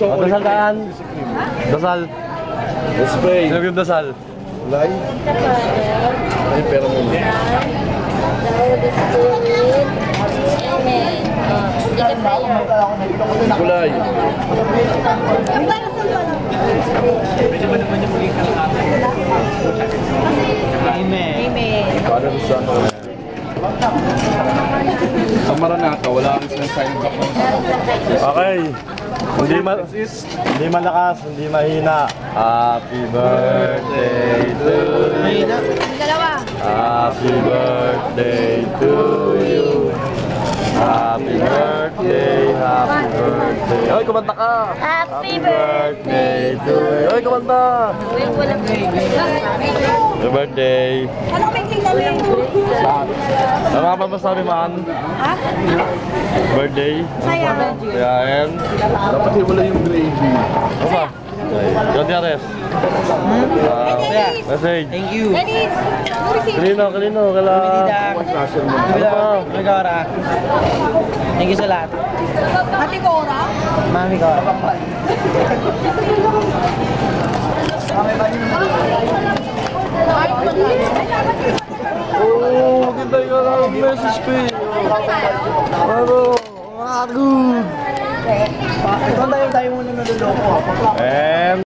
chocolate. Dasal kaan. Dasal. Spray. Sino yung dasal? Lay. Ay, pera mo na. Kulay. Para sa ano. Sa Maranata, wala rin silang sign up. Okay. Hindi malakas, hindi mahina. Happy birthday to you. Happy birthday to you. Happy birthday, happy birthday. Hoy, kumanta ka. Happy Birthday to you. Hoy, kumanta. Happy birthday. Ano may tingnan mo? Ano nga ba masabi, man? Ha? Birthday? Saya. Kayain. Dapat wala yung gravy. Ano ba? John Diares. Message. Thank you. Dennis! Kalino, kala. Bila, Megara. Thank you sa lahat. Hati ko ora? Mami ko. Oh, maganda yung message pa eh. Ano? Good. Ikaw tayo muna naluloko. And